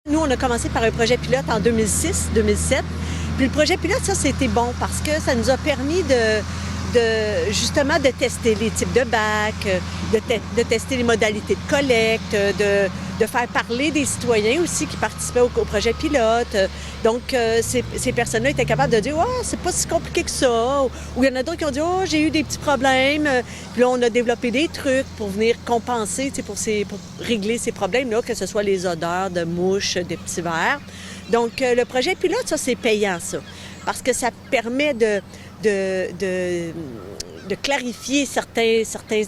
Nous, on a commencé par un projet pilote en 2006-2007. Puis le projet pilote, ça, c'était bon parce que ça nous a permis justement de tester les types de bacs, de tester les modalités de collecte, de faire parler des citoyens aussi qui participaient au projet pilote. Donc, ces personnes-là étaient capables de dire « Oh, c'est pas si compliqué que ça ». Ou il y en a d'autres qui ont dit « Oh, j'ai eu des petits problèmes ». Puis là, on a développé des trucs pour venir compenser, pour régler ces problèmes-là, que ce soit les odeurs de mouches, de petits vers. Donc, le projet pilote, ça, c'est payant, ça. Parce que ça permet de clarifier certains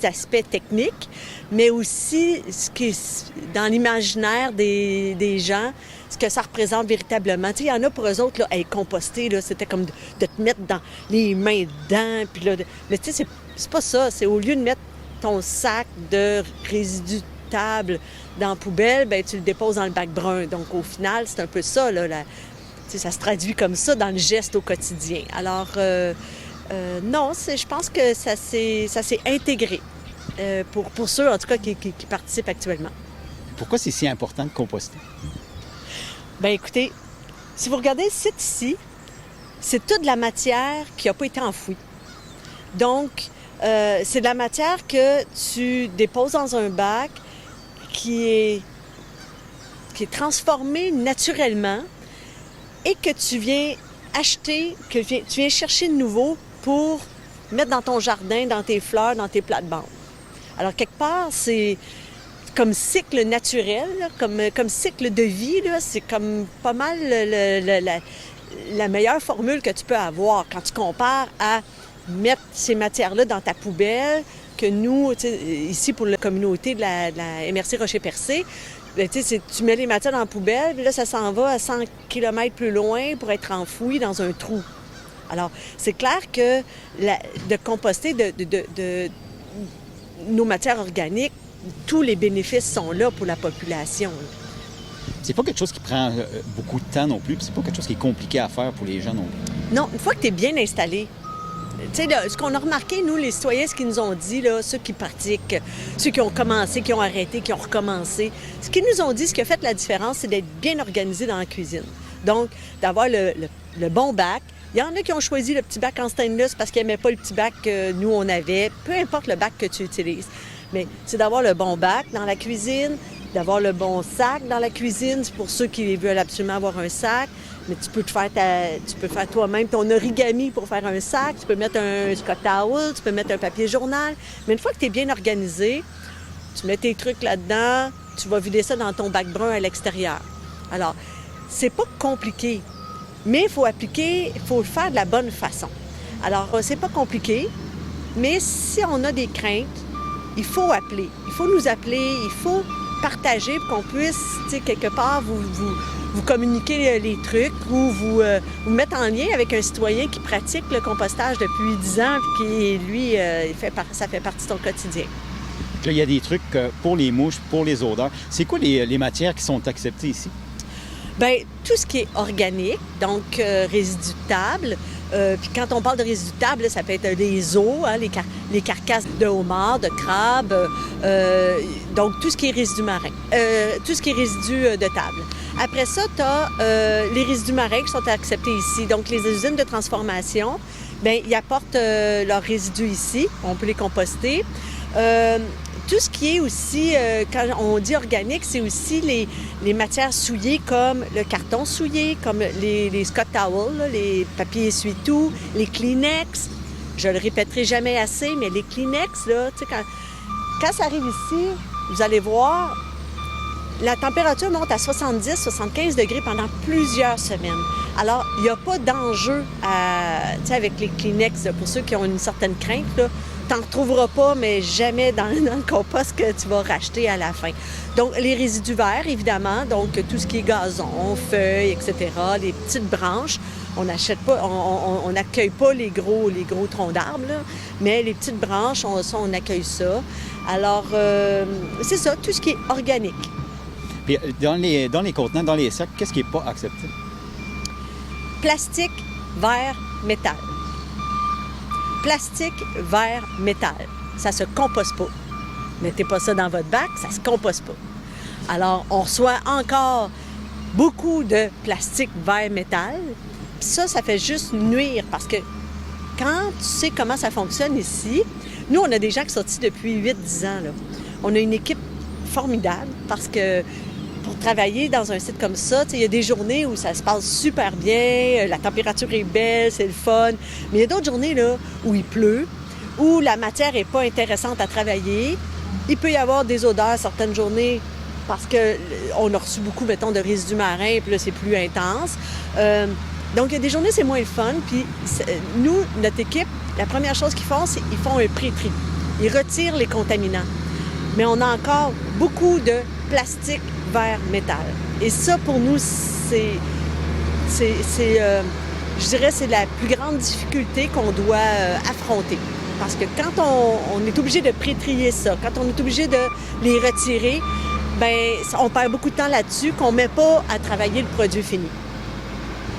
aspects techniques, mais aussi ce qui est dans l'imaginaire des gens, ce que ça représente véritablement. Tu sais, il y en a pour eux autres, là, hey, composter, là, c'était comme de te mettre dans les mains dedans, puis là, mais tu sais, c'est pas ça. C'est au lieu de mettre ton sac de résidus de table dans la poubelle, bien, tu le déposes dans le bac brun. Donc, au final, c'est un peu ça, là, ça se traduit comme ça dans le geste au quotidien. Alors, non, je pense que ça s'est intégré pour ceux, en tout cas, qui participent actuellement. Pourquoi c'est si important de composter? Bien, écoutez, si vous regardez le site ici, c'est toute de la matière qui n'a pas été enfouie. Donc, c'est de la matière que tu déposes dans un bac qui est transformée naturellement et que tu viens acheter, que tu viens chercher de nouveau pour mettre dans ton jardin, dans tes fleurs, dans tes plates-bandes. Alors, quelque part, c'est comme cycle naturel, là, comme cycle de vie, là, c'est comme pas mal la meilleure formule que tu peux avoir quand tu compares à mettre ces matières-là dans ta poubelle, que nous, ici pour la communauté de la MRC Rocher-Percé, bien, tu mets les matières dans la poubelle, puis là, ça s'en va à 100 km plus loin pour être enfoui dans un trou. Alors, c'est clair que de composter de nos matières organiques, tous les bénéfices sont là pour la population. C'est pas quelque chose qui prend beaucoup de temps non plus, puis c'est pas quelque chose qui est compliqué à faire pour les gens non plus. Non, une fois que tu es bien installé, tu sais, ce qu'on a remarqué, nous, les citoyens, ce qu'ils nous ont dit, là, ceux qui pratiquent, ceux qui ont commencé, qui ont arrêté, qui ont recommencé, ce qu'ils nous ont dit, ce qui a fait la différence, c'est d'être bien organisé dans la cuisine. Donc, d'avoir le bon bac. Il y en a qui ont choisi le petit bac en stainless parce qu'ils n'aimaient pas le petit bac que nous, on avait. Peu importe le bac que tu utilises. Mais c'est d'avoir le bon bac dans la cuisine, d'avoir le bon sac dans la cuisine. C'est pour ceux qui veulent absolument avoir un sac. Mais tu peux faire toi-même ton origami pour faire un sac. Tu peux mettre un Scott Towel, tu peux mettre un papier journal. Mais une fois que tu es bien organisé, tu mets tes trucs là-dedans, tu vas vider ça dans ton bac brun à l'extérieur. Alors, c'est pas compliqué, mais il faut le faire de la bonne façon. Alors, c'est pas compliqué, mais si on a des craintes, il faut appeler. Il faut nous appeler, il faut partager pour qu'on puisse, quelque part, vous communiquer les trucs ou vous mettre en lien avec un citoyen qui pratique le compostage depuis 10 ans et qui, lui, ça fait partie de son quotidien. Là, il y a des trucs pour les mouches, pour les odeurs. C'est quoi les matières qui sont acceptées ici? Bien, tout ce qui est organique, donc résidus de table. Puis quand on parle de résidus de table, ça peut être des os, hein, les carcasses de homards, de crabes, donc tout ce qui est résidus marins, tout ce qui est résidus de table. Après ça, tu as les résidus marins qui sont acceptés ici. Donc les usines de transformation, bien, ils apportent leurs résidus ici, on peut les composter. Tout ce qui est aussi, quand on dit organique, c'est aussi les matières souillées comme le carton souillé, comme les Scott Towels, là, les papiers essuie-tout, les Kleenex. Je le répéterai jamais assez, mais les Kleenex, là, tu sais, quand ça arrive ici, vous allez voir, la température monte à 70-75 degrés pendant plusieurs semaines. Alors, il n'y a pas d'enjeu avec les Kleenex, là, pour ceux qui ont une certaine crainte, là. T'en retrouveras pas, mais jamais dans le compost que tu vas racheter à la fin. Donc, les résidus verts, évidemment, donc tout ce qui est gazon, feuilles, etc., les petites branches, on n'achète pas, on n'accueille pas les gros troncs d'arbres, là, mais les petites branches, on accueille ça. Alors, c'est ça, tout ce qui est organique. Puis, dans les contenants, dans les sacs, qu'est-ce qui n'est pas accepté? Plastique, verre, métal. Plastique, verre, métal. Ça se composte pas. Mettez pas ça dans votre bac, ça se composte pas. Alors, on reçoit encore beaucoup de plastique vers métal. Puis ça fait juste nuire parce que quand tu sais comment ça fonctionne ici, nous, on a des gens qui sont ici depuis 8-10 ans, là. On a une équipe formidable parce que pour travailler dans un site comme ça, il y a des journées où ça se passe super bien, la température est belle, c'est le fun. Mais il y a d'autres journées là, où il pleut, où la matière n'est pas intéressante à travailler. Il peut y avoir des odeurs certaines journées parce qu'on a reçu beaucoup, mettons, de résidus marins, puis là, c'est plus intense. Donc, il y a des journées, c'est moins le fun. Puis nous, notre équipe, la première chose qu'ils font, c'est qu'ils font un pré-tri. Ils retirent les contaminants. Mais on a encore beaucoup de plastique vers métal. Et ça, pour nous, je dirais, c'est la plus grande difficulté qu'on doit affronter. Parce que quand on est obligé de pré-trier ça, quand on est obligé de les retirer, bien, on perd beaucoup de temps là-dessus qu'on ne met pas à travailler le produit fini.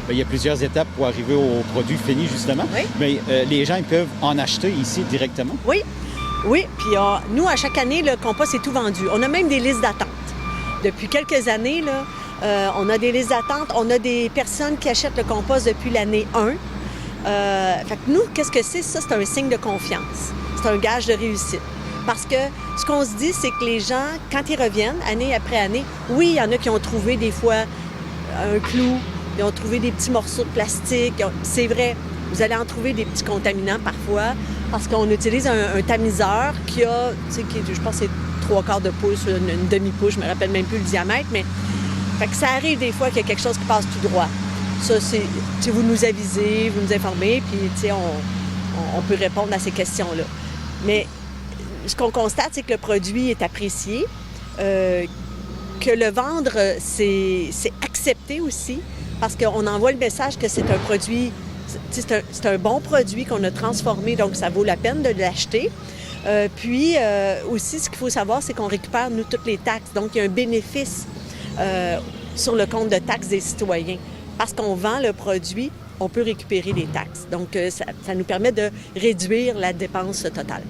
Bien, il y a plusieurs étapes pour arriver au produit fini, justement. Oui. Mais les gens ils peuvent en acheter ici directement. Oui. Oui, puis nous, à chaque année, le compost est tout vendu. On a même des listes d'attente. Depuis quelques années, là, on a des listes d'attente. On a des personnes qui achètent le compost depuis l'année 1. Fait que nous, qu'est-ce que c'est? Ça, c'est un signe de confiance. C'est un gage de réussite. Parce que ce qu'on se dit, c'est que les gens, quand ils reviennent, année après année, oui, il y en a qui ont trouvé des fois un clou, ils ont trouvé des petits morceaux de plastique. C'est vrai, vous allez en trouver des petits contaminants parfois, parce qu'on utilise un tamiseur qui a, je pense que c'est 3/4 de pouce, une demi-pouce, je me rappelle même plus le diamètre, mais fait que ça arrive des fois qu'il y a quelque chose qui passe tout droit. Ça, c'est, vous nous avisez, vous nous informez, puis on peut répondre à ces questions-là. Mais ce qu'on constate, c'est que le produit est apprécié, que le vendre, c'est accepté aussi, parce qu'on envoie le message que c'est un produit, c'est un bon produit qu'on a transformé, donc ça vaut la peine de l'acheter. Puis aussi, ce qu'il faut savoir, c'est qu'on récupère, nous, toutes les taxes. Donc, il y a un bénéfice sur le compte de taxes des citoyens. Parce qu'on vend le produit, on peut récupérer les taxes. Donc, ça nous permet de réduire la dépense totale.